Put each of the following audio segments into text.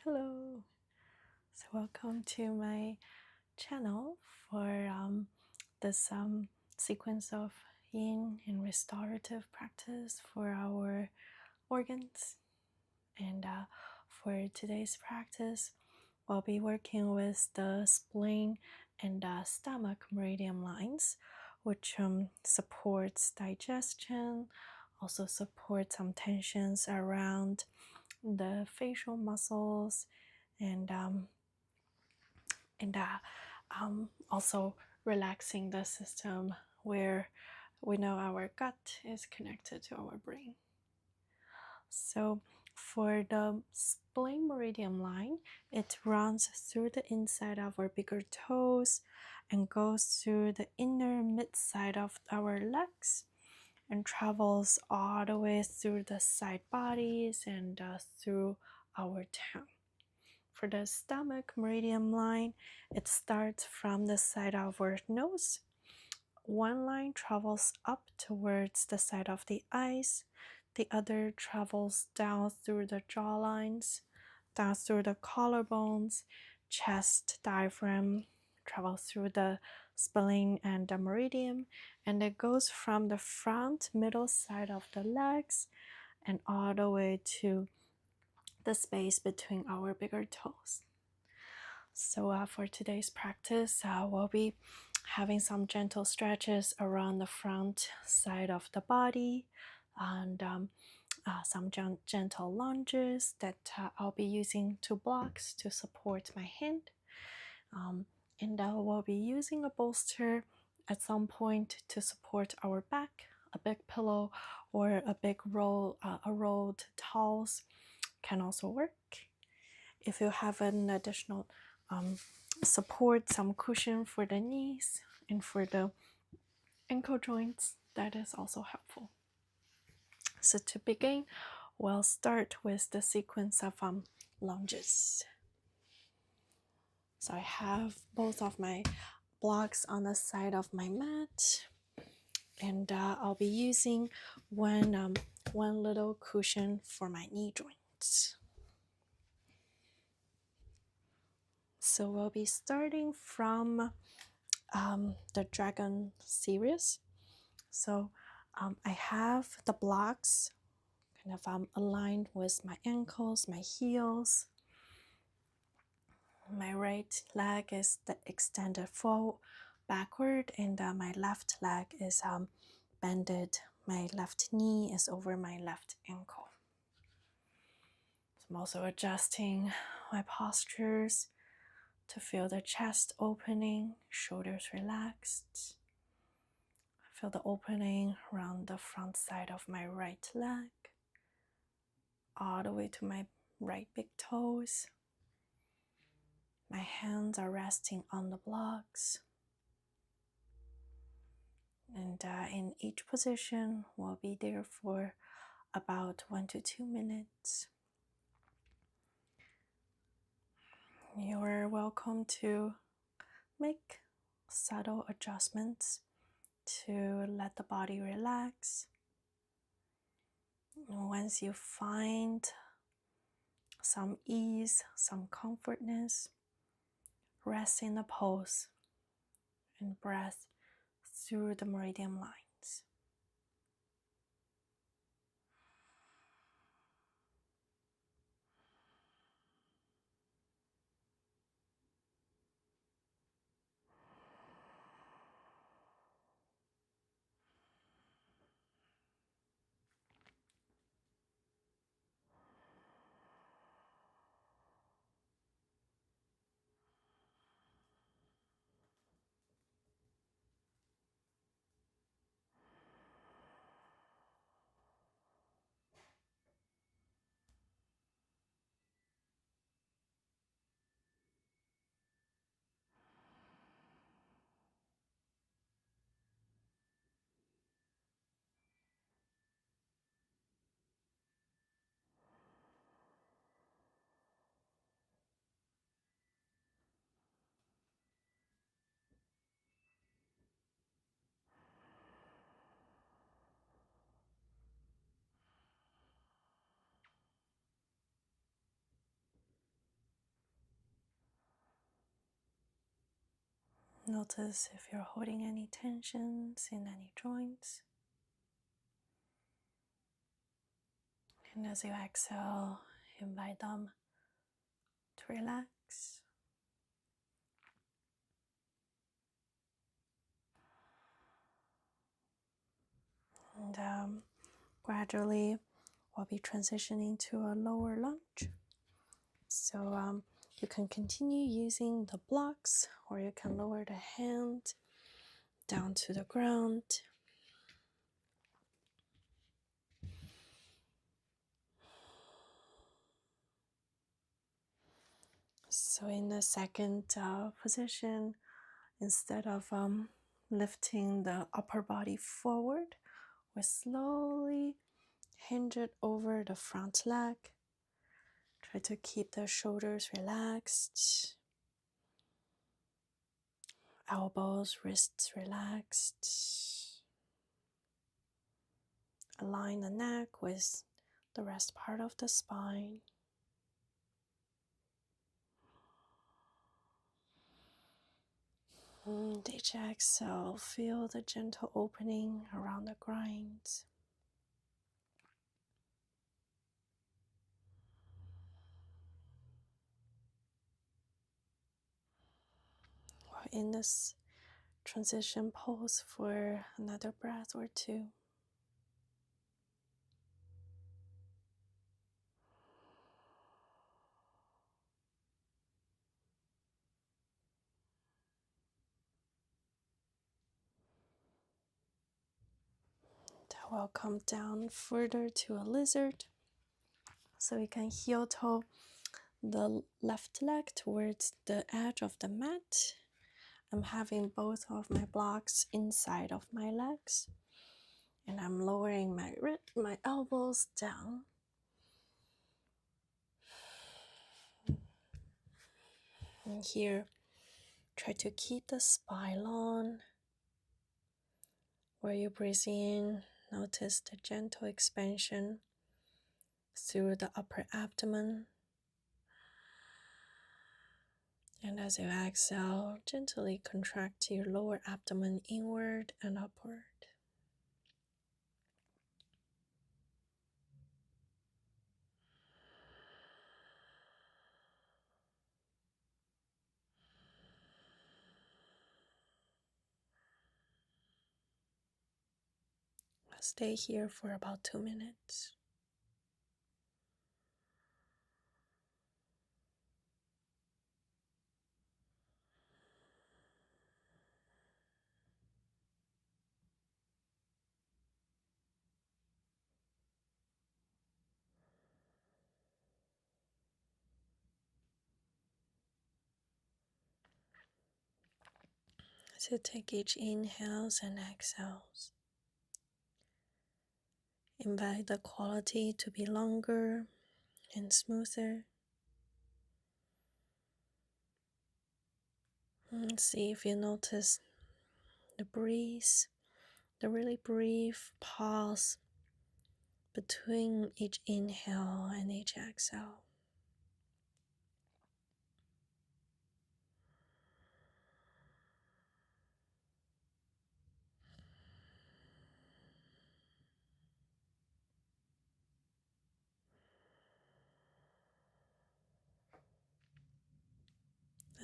Hello. So welcome to my channel for this sequence of Yin and Restorative practice for our organs. And for today's practice, we'll be working with the spleen and stomach meridian lines, which supports digestion, also supports some tensions around the facial muscles, and also relaxing the system where we know our gut is connected to our brain. So for the spleen meridian line, it runs through the inside of our bigger toes and goes through the inner mid side of our legs and travels all the way through the side bodies and through our tongue. For the stomach meridian line, it starts from the side of our nose. One line travels up towards the side of the eyes. The other travels down through the jaw lines, down through the collarbones, chest, diaphragm, travels through the spleen and the meridian, and it goes from the front middle side of the legs and all the way to the space between our bigger toes. So for today's practice, we'll be having some gentle stretches around the front side of the body and some gentle lunges that I'll be using 2 blocks to support my hand. And we'll be using a bolster at some point to support our back. A big pillow or a big rolled towels can also work. If you have an additional support, some cushion for the knees and for the ankle joints, that is also helpful. So to begin, we'll start with the sequence of lunges. So I have both of my blocks on the side of my mat, and I'll be using one little cushion for my knee joints. So we'll be starting from the dragon series. So I have the blocks kind of aligned with my ankles, my heels. My right leg is extended forward, backward, and my left leg is bended. My left knee is over my left ankle. So I'm also adjusting my postures to feel the chest opening, shoulders relaxed. Feel the opening around the front side of my right leg, all the way to my right big toes. My hands are resting on the blocks. And in each position, we'll be there for about 1 to 2 minutes. You're welcome to make subtle adjustments to let the body relax. And once you find some ease, some comfortness, rest in the pose and breath through the meridian lines. Notice if you're holding any tensions in any joints. And as you exhale, invite them to relax. And gradually, we'll be transitioning to a lower lunge. So you can continue using the blocks, or you can lower the hand down to the ground. So in the second position, instead of lifting the upper body forward, we slowly hinge it over the front leg. Try to keep the shoulders relaxed, elbows, wrists relaxed. Align the neck with the rest part of the spine. And each exhale, feel the gentle opening around the groins. We're in this transition pose for another breath or two. We'll come down further to a lizard. So we can heel toe the left leg towards the edge of the mat. I'm having both of my blocks inside of my legs. And I'm lowering my elbows down. And here, try to keep the spine long. Where you breathe in, notice the gentle expansion through the upper abdomen. And as you exhale, gently contract your lower abdomen inward and upward. Stay here for about 2 minutes. So take each inhales and exhales. Invite the quality to be longer and smoother. And see if you notice the breeze, the really brief pause between each inhale and each exhale.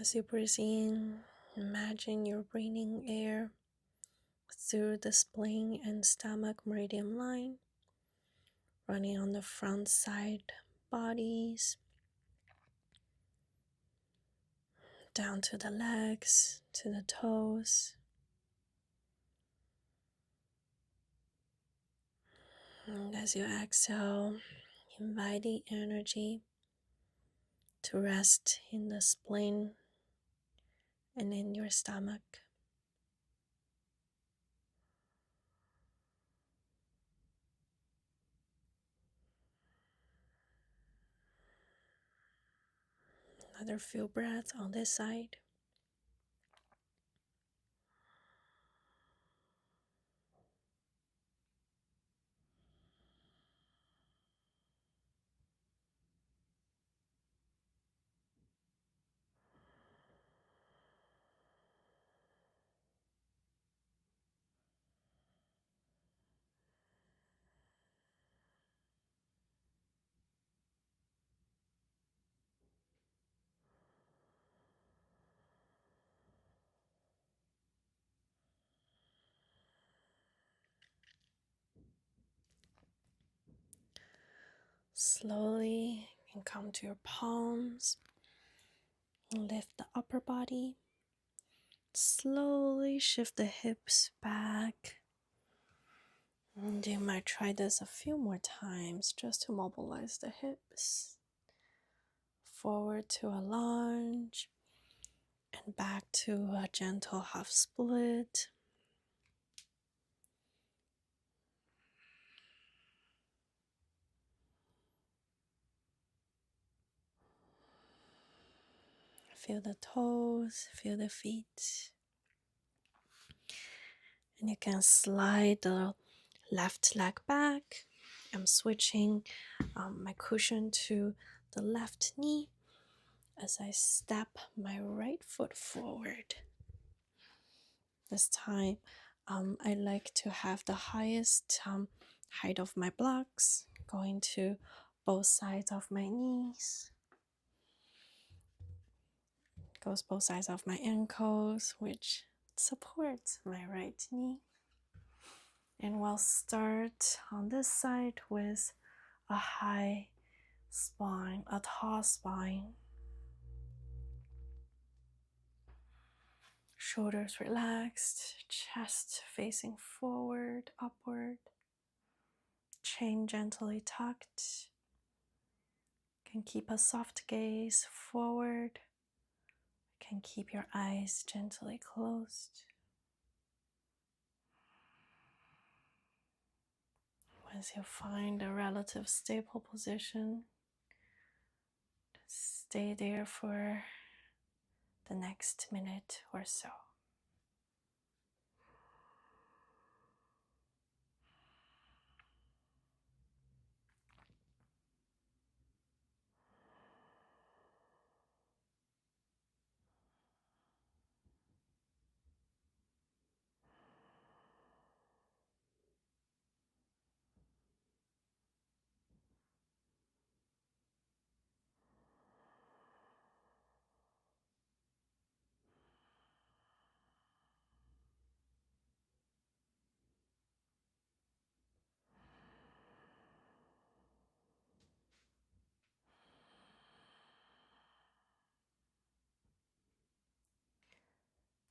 As you breathe in, imagine you're bringing air through the spleen and stomach meridian line, running on the front side bodies, down to the legs, to the toes. And as you exhale, invite the energy to rest in the spleen and in your stomach. Another few breaths on this side. Slowly you can come to your palms and lift the upper body. Slowly shift the hips back. And you might try this a few more times just to mobilize the hips. Forward to a lunge and back to a gentle half split. Feel the toes, feel the feet. And you can slide the left leg back. I'm switching my cushion to the left knee as I step my right foot forward. This time, I like to have the highest height of my blocks going to both sides of my knees. Goes both sides of my ankles, which supports my right knee. And we'll start on this side with a high spine, a tall spine. Shoulders relaxed, chest facing forward, upward. Chin gently tucked. Can keep a soft gaze forward. Can keep your eyes gently closed. Once you find a relative stable position, stay there for the next minute or so.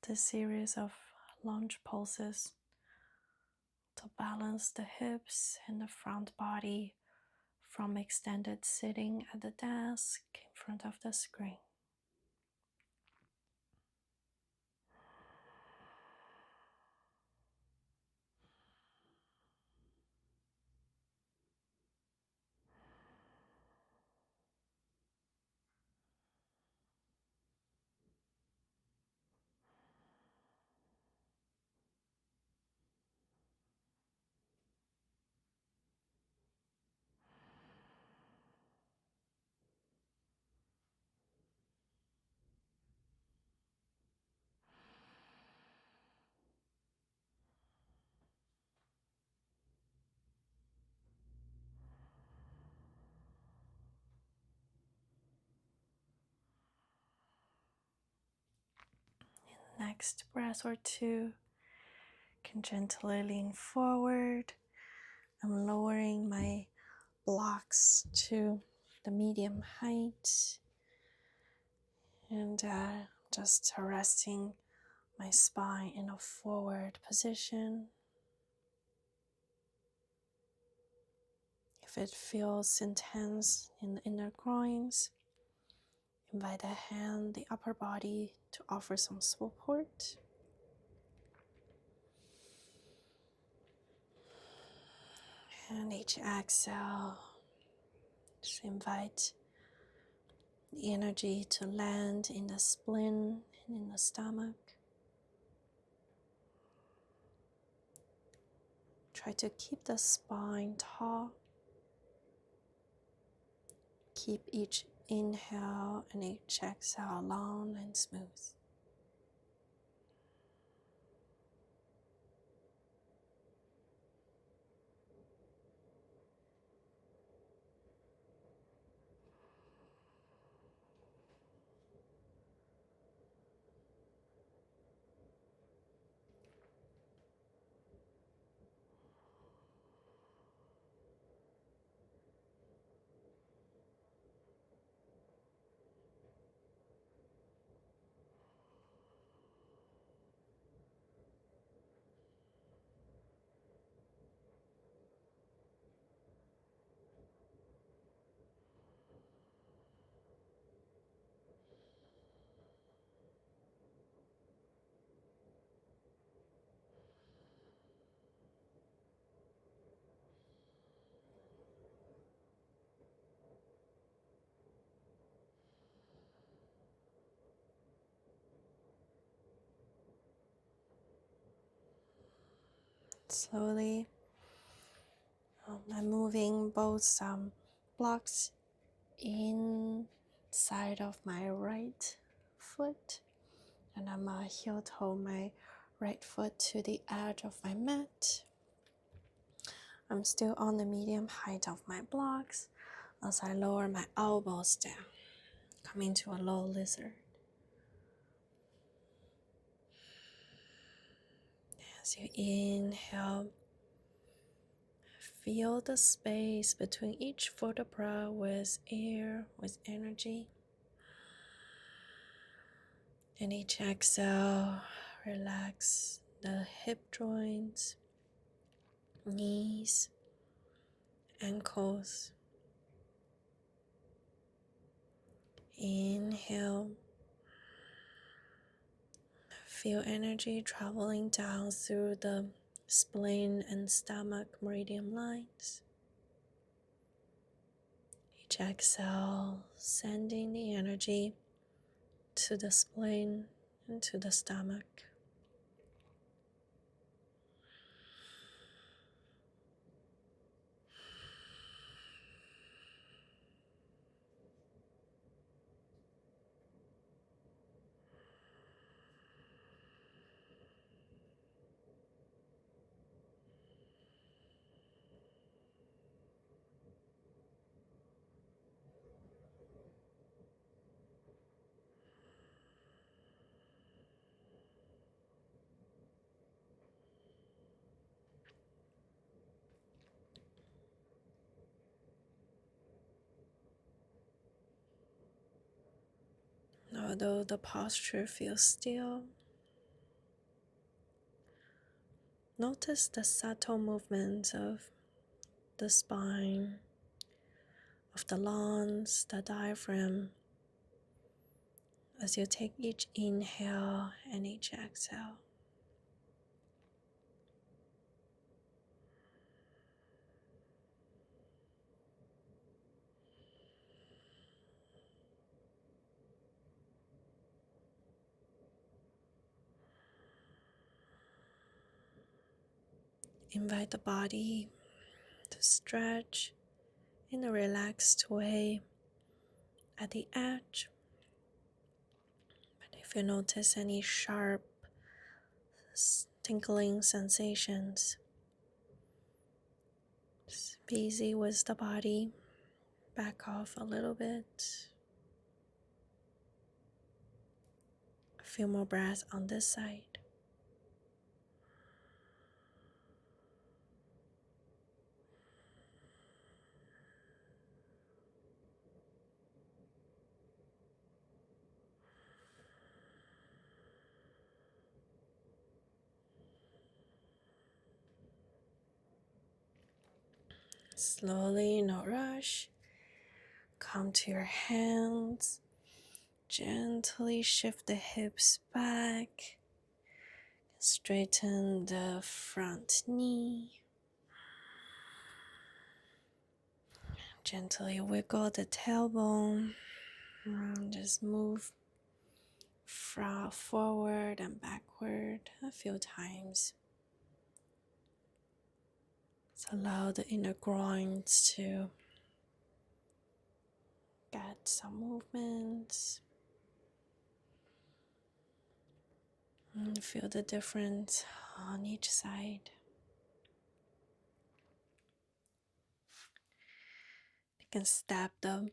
This series of lunge pulses to balance the hips and the front body from extended sitting at the desk in front of the screen. Next breath or two, can gently lean forward. I'm lowering my blocks to the medium height and just resting my spine in a forward position. If it feels intense in the inner groins, invite the hand, the upper body to offer some support. And each exhale, just invite the energy to land in the spleen and in the stomach. Try to keep the spine tall. Keep each inhale and each exhale long and smooth. Slowly, I'm moving both blocks inside of my right foot, and I'm heel toe my right foot to the edge of my mat. I'm still on the medium height of my blocks as I lower my elbows down, coming to a low lizard. As you inhale, feel the space between each vertebra with air, with energy. And each exhale, relax the hip joints, knees, ankles. Inhale, feel energy traveling down through the spleen and stomach meridian lines. Each exhale, sending the energy to the spleen and to the stomach. Although the posture feels still, notice the subtle movements of the spine, of the lungs, the diaphragm, as you take each inhale and each exhale. Invite the body to stretch in a relaxed way at the edge. But if you notice any sharp, tingling sensations, just be easy with the body. Back off a little bit. A few more breaths on this side. Slowly, no rush. Come to your hands. Gently shift the hips back. Straighten the front knee. Gently wiggle the tailbone. Just move forward and backward a few times. So allow the inner groins to get some movement. And feel the difference on each side. You can step the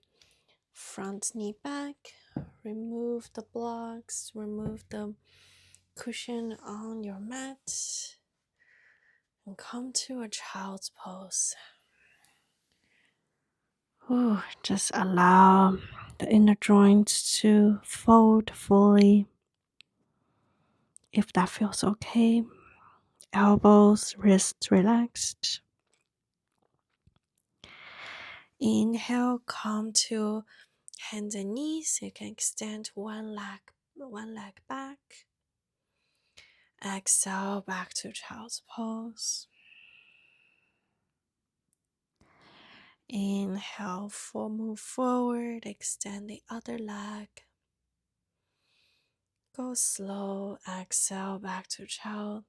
front knee back, remove the blocks, remove the cushion on your mat, and come to a child's pose. Just allow the inner joints to fold fully. If that feels okay, elbows, wrists relaxed. Inhale, come to hands and knees. You can extend one leg back. Exhale, back to child's pose. Inhale, move forward, extend the other leg. Go slow, exhale, back to child.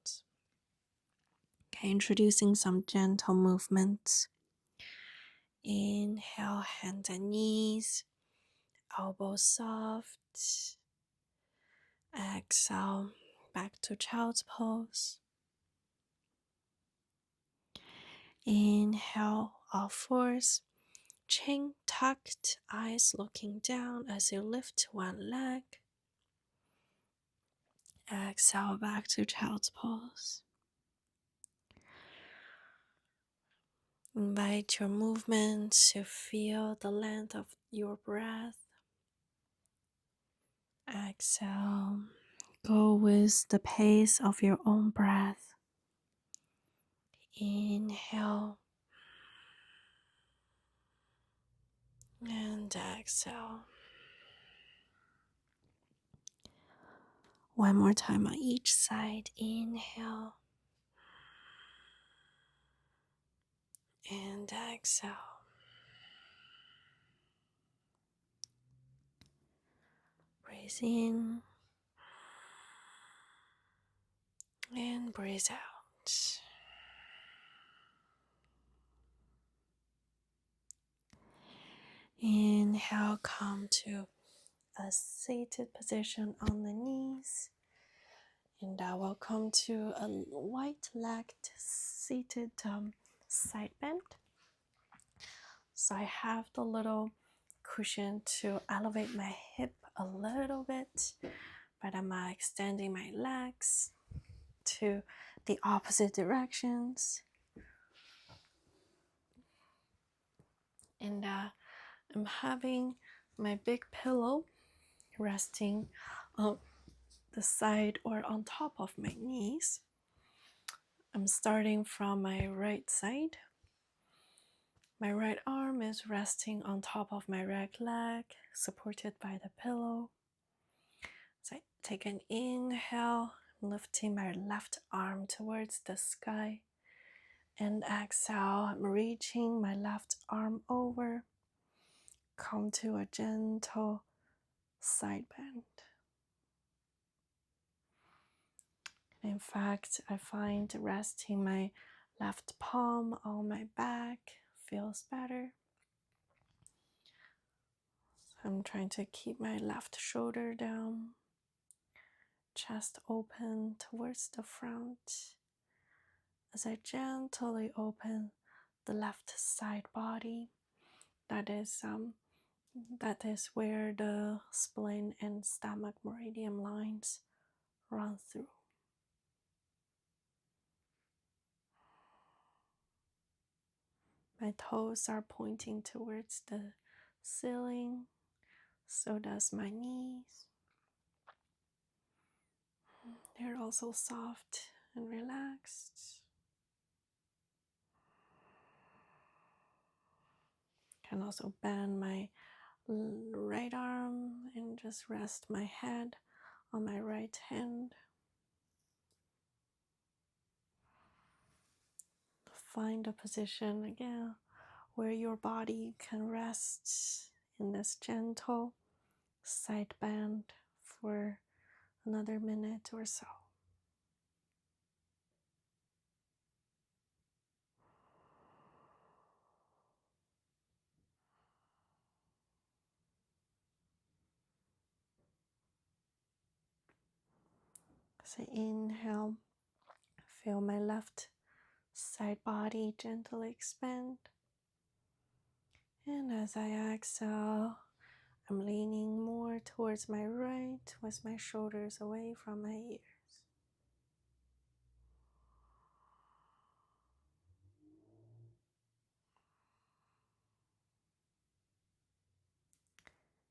Okay, introducing some gentle movements. Inhale, hands and knees, elbows soft. Exhale, back to child's pose. Inhale, all fours. Chin tucked, eyes looking down as you lift one leg. Exhale, back to child's pose. Invite your movements to feel the length of your breath. Exhale. Go with the pace of your own breath. Inhale and exhale. One more time on each side. Inhale and exhale. Breathe in and breathe out. Inhale, come to a seated position on the knees. And welcome to a white-legged seated side bend. So I have the little cushion to elevate my hip a little bit, but I'm extending my legs to the opposite directions. And I'm having my big pillow resting on the side or on top of my knees. I'm starting from my right side. My right arm is resting on top of my right leg, supported by the pillow. So I take an inhale, lifting my left arm towards the sky. And exhale, I'm reaching my left arm over. Come to a gentle side bend. In fact, I find resting my left palm on my back feels better. So I'm trying to keep my left shoulder down, chest open towards the front. As I gently open the left side body, that is where the spleen and stomach meridian lines run through. My toes are pointing towards the ceiling, so does my knees. They're also soft and relaxed. Can also bend my right arm and just rest my head on my right hand. Find a position again where your body can rest in this gentle side bend for another minute or so. So inhale, feel my left side body gently expand. And as I exhale, I'm leaning more towards my right with my shoulders away from my ears.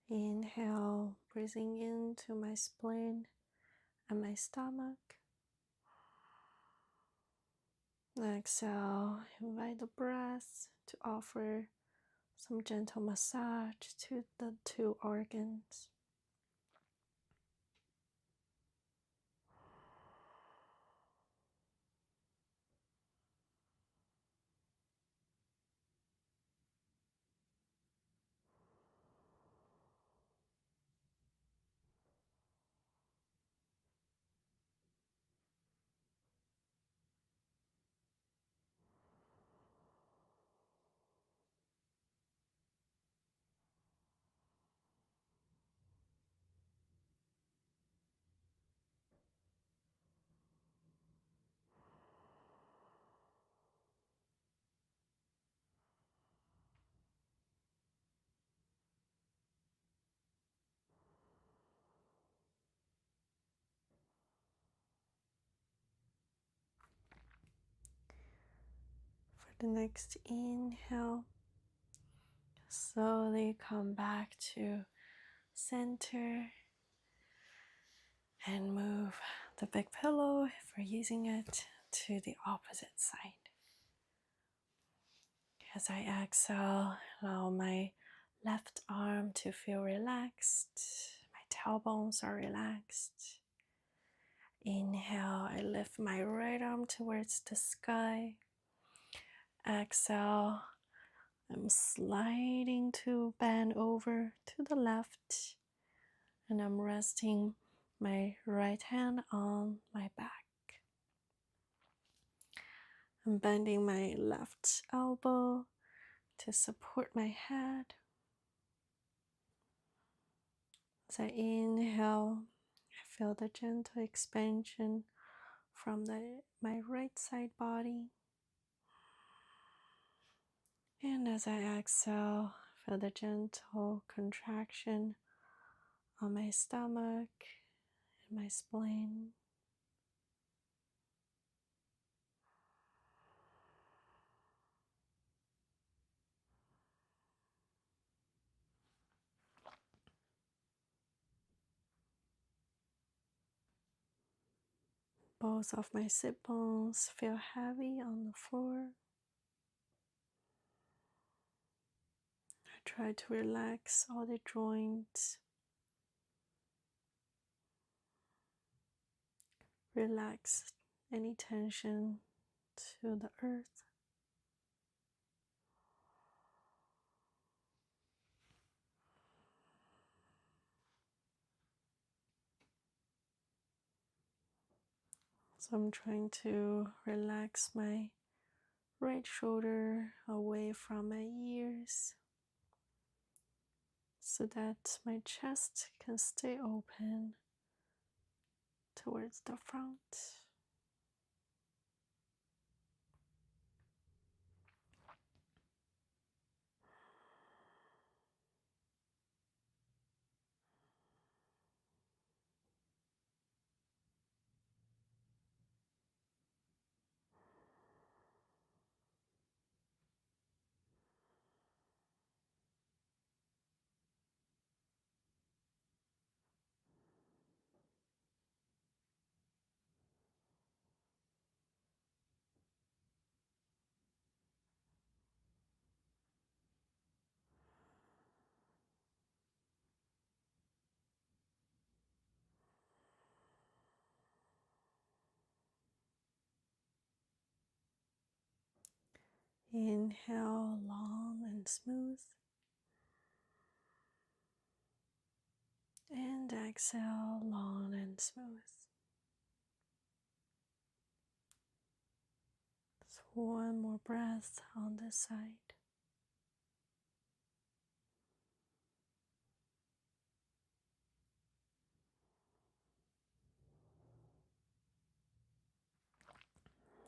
Inhale, breathing into my spleen and my stomach. Exhale, invite the breath to offer some gentle massage to the two organs. the next inhale, slowly come back to center and move the big pillow, if we're using it, to the opposite side. As I exhale, allow my left arm to feel relaxed. My tailbones are relaxed. Inhale, I lift my right arm towards the sky. Exhale, I'm sliding to bend over to the left. And I'm resting my right hand on my back. I'm bending my left elbow to support my head. As I inhale, I feel the gentle expansion from my right side body. And as I exhale, feel the gentle contraction on my stomach and my spleen. Both of my sit bones feel heavy on the floor. I try to relax all the joints. Relax any tension to the earth. So I'm trying to relax my right shoulder away from my ears so that my chest can stay open towards the front. Inhale long and smooth. And exhale long and smooth. Just one more breath on this side.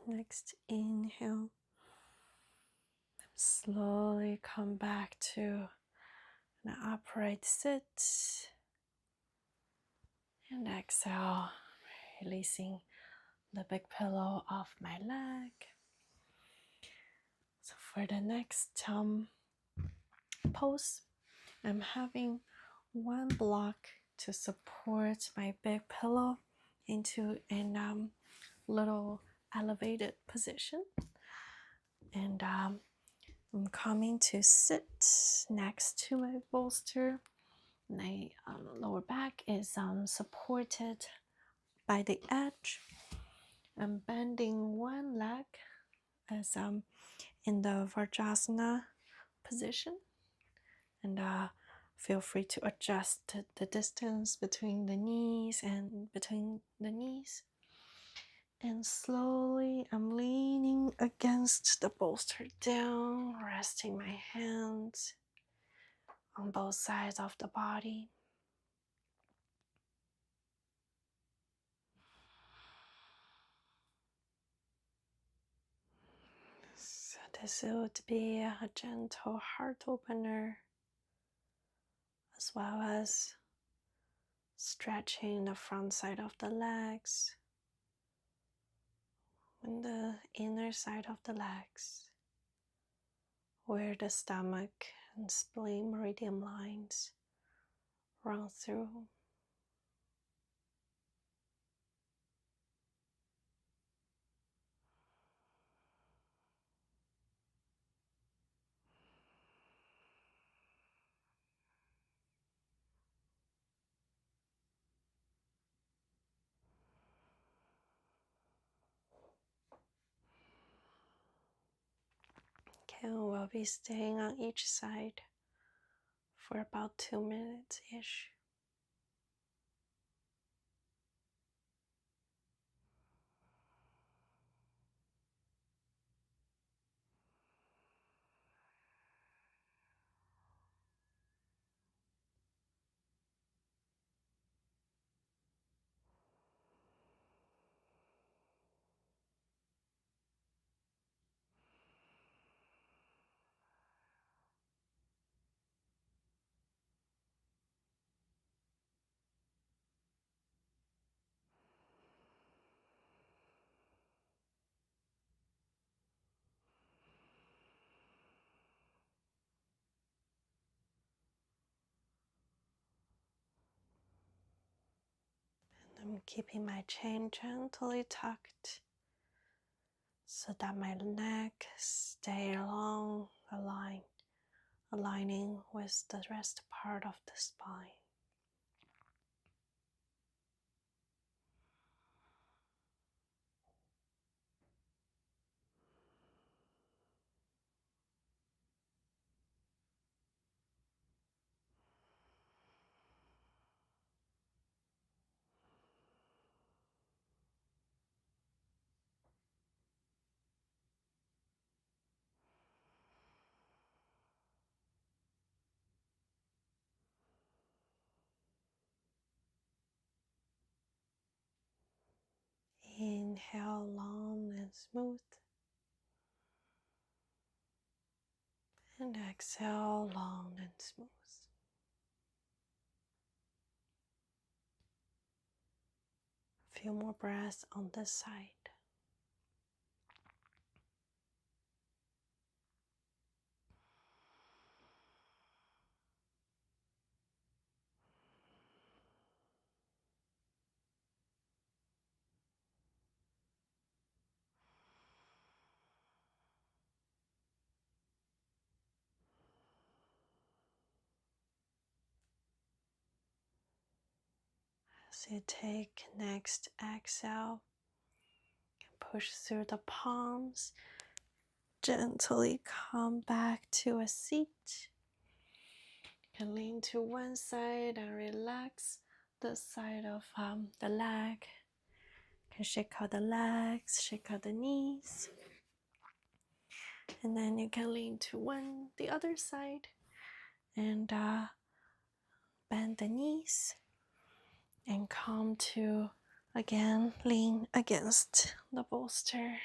Next inhale. Slowly come back to an upright sit. And exhale, releasing the big pillow off my leg. So for the next pose, I'm having one block to support my big pillow into a little elevated position. And I'm coming to sit next to my bolster. My lower back is supported by the edge. I'm bending one leg as in the Vajrasana position, and feel free to adjust the distance between the knees and between the knees. And slowly I'm leaning against the bolster down, resting my hands on both sides of the body. So this would be a gentle heart opener, as well as stretching the front side of the legs and the inner side of the legs. where the stomach and spleen meridian lines run through. Okay, we'll be staying on each side for about 2 minutes-ish. I'm keeping my chin gently tucked so that my neck stay long, aligning with the rest part of the spine. Inhale long and smooth, and exhale long and smooth. A few more breaths on this side. As you take next exhale, push through the palms, gently come back to a seat. You can lean to one side and relax the side of the leg. You can shake out the legs, shake out the knees. And then you can lean to the other side and bend the knees and come to, again, lean against the bolster.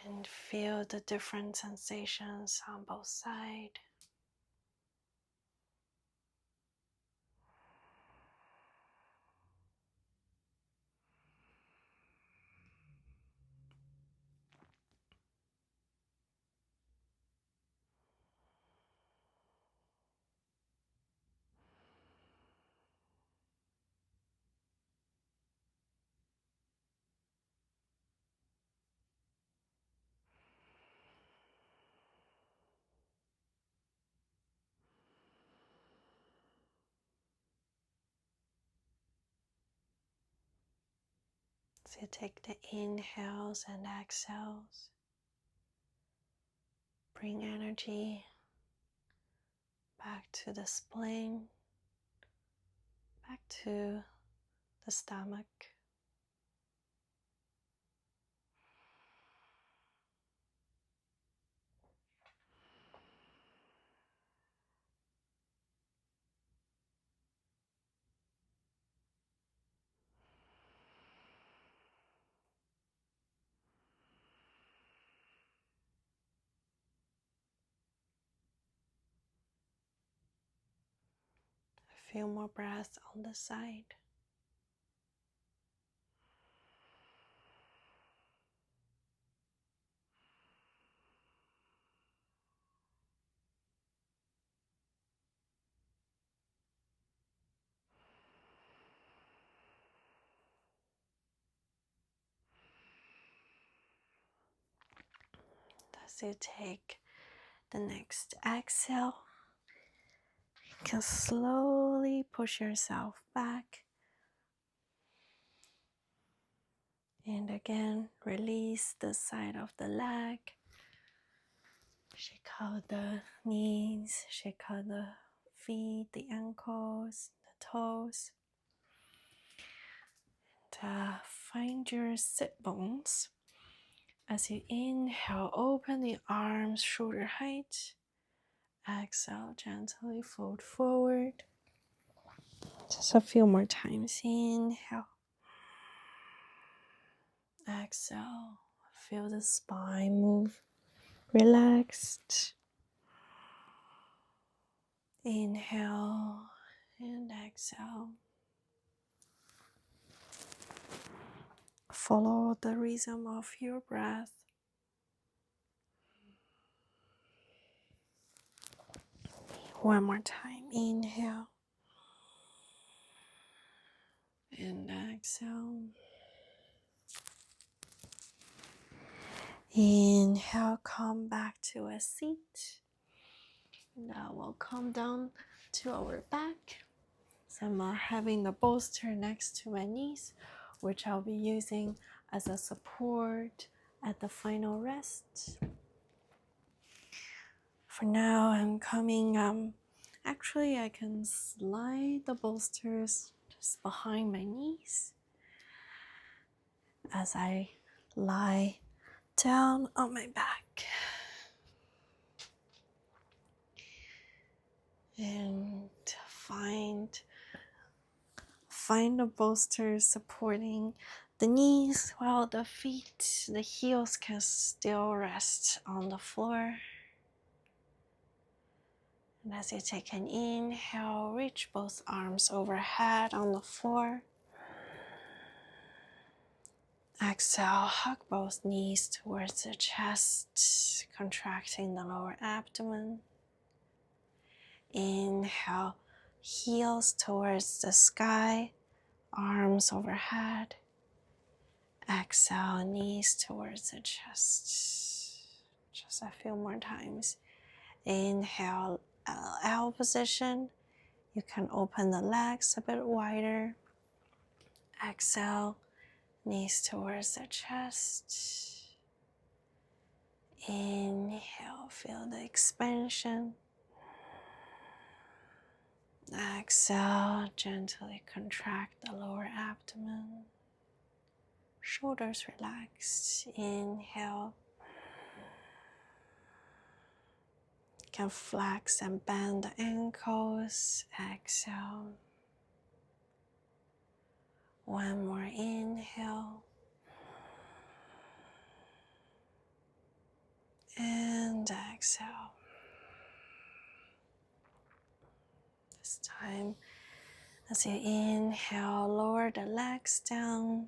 And feel the different sensations on both sides. So you take the inhales and exhales. Bring energy back to the spleen, back to the stomach. A few more breaths on the side. as you take the next exhale, you can slowly push yourself back. And again, release the side of the leg. Shake out the knees, shake out the feet, the ankles, the toes. And find your sit bones. As you inhale, open the arms shoulder height. Exhale, gently fold forward. Just a few more times. Inhale. Exhale. Feel the spine move. Relaxed. Inhale and exhale. Follow the rhythm of your breath. One more time. Inhale and exhale. Inhale, come back to a seat. Now we'll come down to our back. So I'm having the bolster next to my knees, which I'll be using as a support at the final rest. For now, I'm coming, actually I can slide the bolsters just behind my knees as I lie down on my back. And find the bolsters supporting the knees while the feet, the heels can still rest on the floor. And as you take an inhale, reach both arms overhead on the floor. Exhale, hug both knees towards the chest, contracting the lower abdomen. Inhale, heels towards the sky, arms overhead. Exhale, knees towards the chest. Just a few more times. Inhale, L position. You can open the legs a bit wider. Exhale, knees towards the chest. Inhale, feel the expansion. Exhale, gently contract the lower abdomen. Shoulders relaxed. Inhale. You can flex and bend the ankles. Exhale. One more inhale. And exhale. This time, as you inhale, lower the legs down.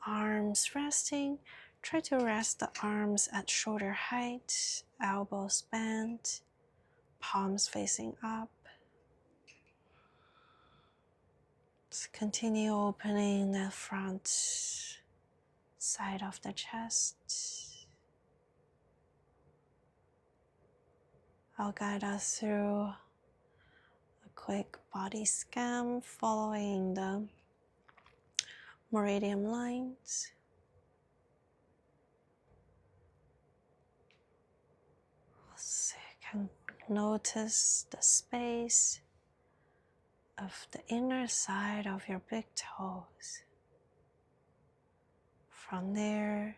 Arms resting. Try to rest the arms at shoulder height, elbows bent, palms facing up. Just continue opening the front side of the chest. I'll guide us through a quick body scan following the meridian lines. So you can notice the space of the inner side of your big toes. From there,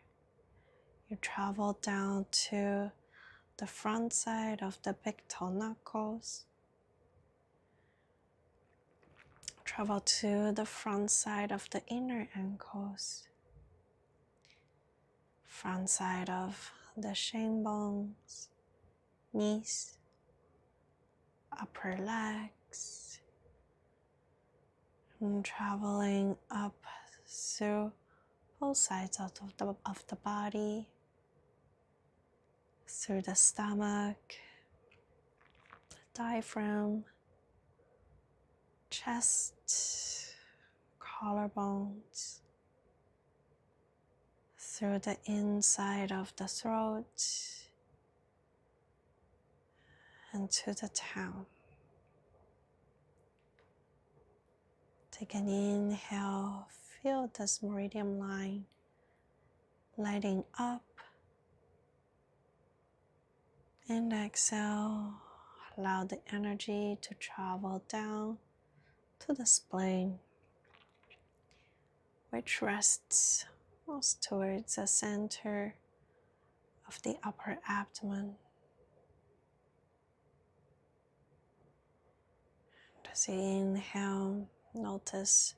you travel down to the front side of the big toe knuckles. Travel to the front side of the inner ankles. Front side of the shin bones, knees, upper legs. And traveling up through both sides of the body, through the stomach, diaphragm, chest, collarbones, through the inside of the throat and to the tongue. Take an inhale, feel this meridian line lighting up, and exhale, allow the energy to travel down to the spleen, which rests most towards the center of the upper abdomen. As you inhale, notice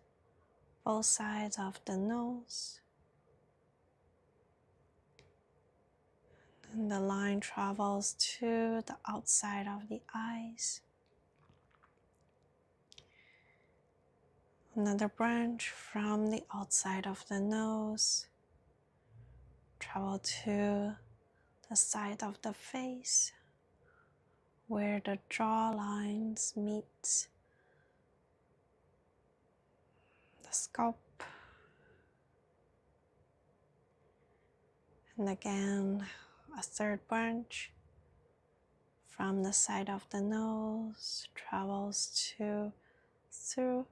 both sides of the nose, and the line travels to the outside of the eyes. Another branch from the outside of the nose travel to the side of the face where the jaw lines meet the scalp. And again, a third branch from the side of the nose travels through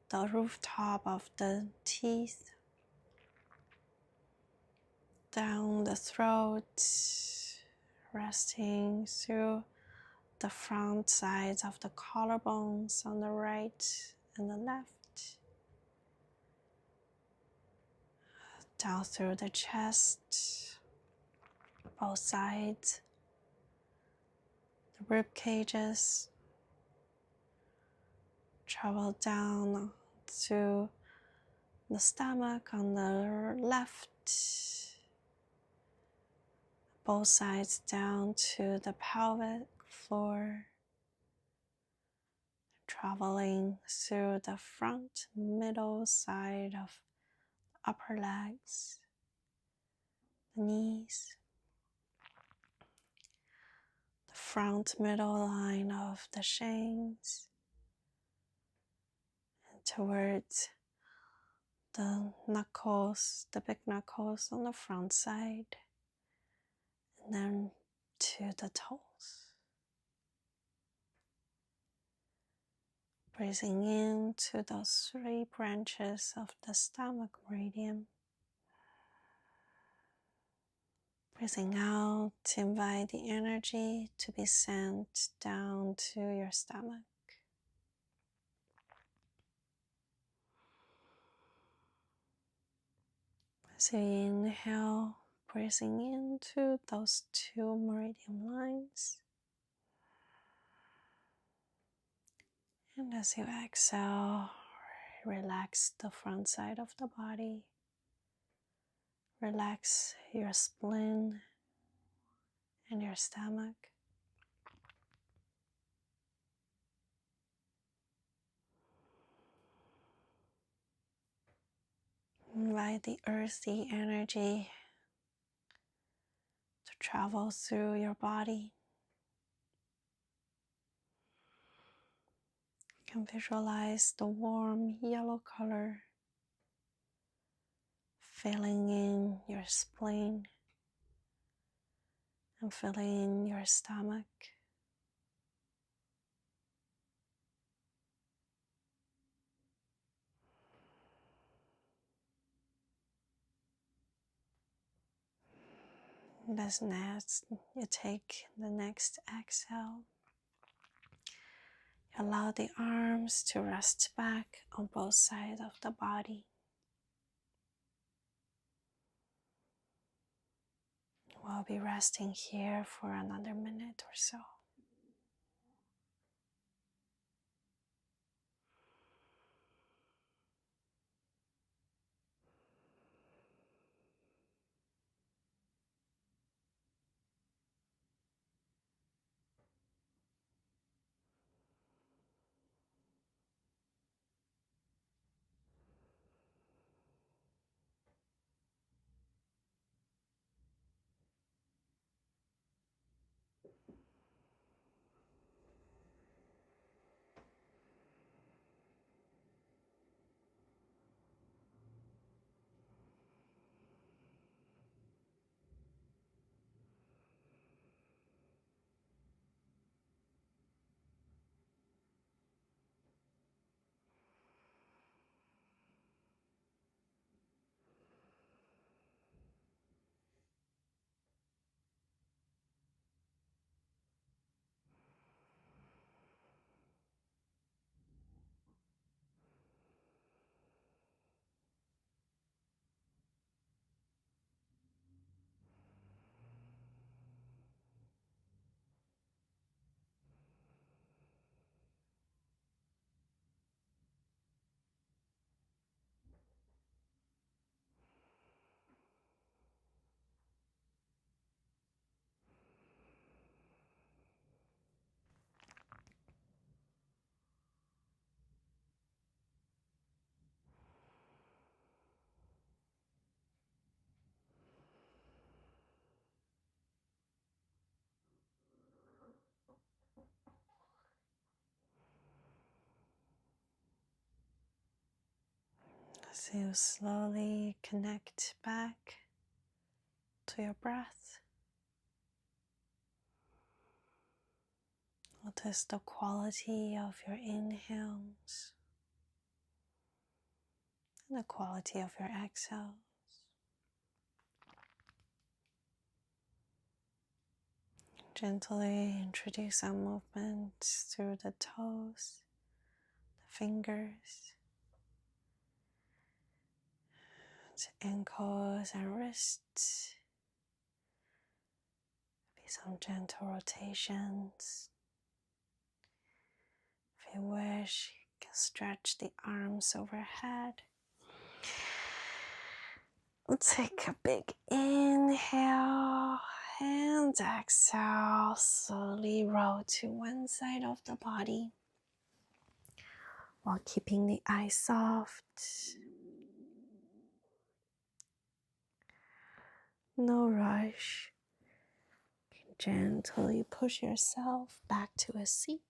the rooftop of the teeth, down the throat, resting through the front sides of the collarbones on the right and the left, down through the chest, both sides, the rib cages, travel down to the stomach on the left, both sides down to the pelvic floor, traveling through the front, middle side of upper legs, the knees, the front middle line of the shins, and towards the knuckles, the big knuckles on the front side, and then to the toes. Breathing into those 3 branches of the stomach meridian. Breathing out to invite the energy to be sent down to your stomach. As you inhale, breathing into those 2 meridian lines. And as you exhale, relax the front side of the body. Relax your spleen and your stomach. Invite the earthy energy to travel through your body. You can visualize the warm yellow color filling in your spleen and filling in your stomach. And as next, you take the next exhale. Allow the arms to rest back on both sides of the body. We'll be resting here for another minute or so. So you slowly connect back to your breath. Notice the quality of your inhales and the quality of your exhales. Gently introduce some movements through the toes, the fingers, the ankles and wrists. Maybe some gentle rotations. If you wish, you can stretch the arms overhead. Take a big inhale and exhale. Slowly roll to one side of the body while keeping the eyes soft. No rush. Gently push yourself back to a seat.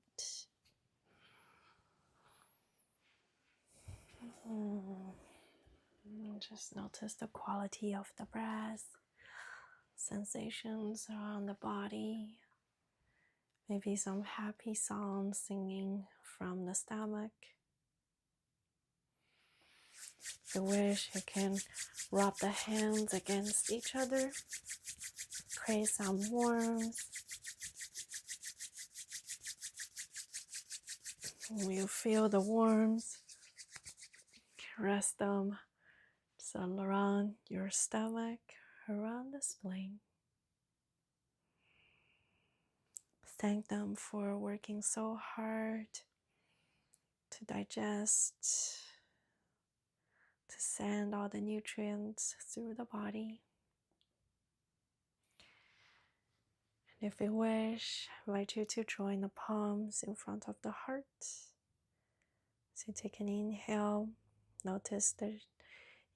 Just notice the quality of the breath, sensations around the body. Maybe some happy sounds singing from the stomach. If you wish, you can rub the hands against each other, create some warmth. When you feel the warmth, rest them just around your stomach, around the spleen. Thank them for working so hard to digest, to send all the nutrients through the body. And if you wish, I invite you to join the palms in front of the heart. So take an inhale, notice the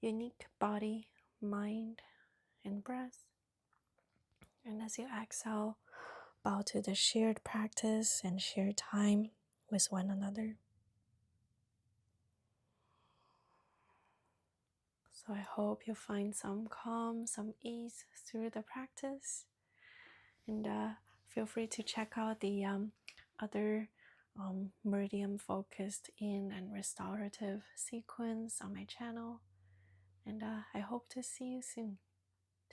unique body, mind, and breath. And as you exhale, bow to the shared practice and shared time with one another. So I hope you find some calm, some ease through the practice. And feel free to check out the other meridian focused in and restorative sequence on my channel. And I hope to see you soon.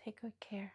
Take good care.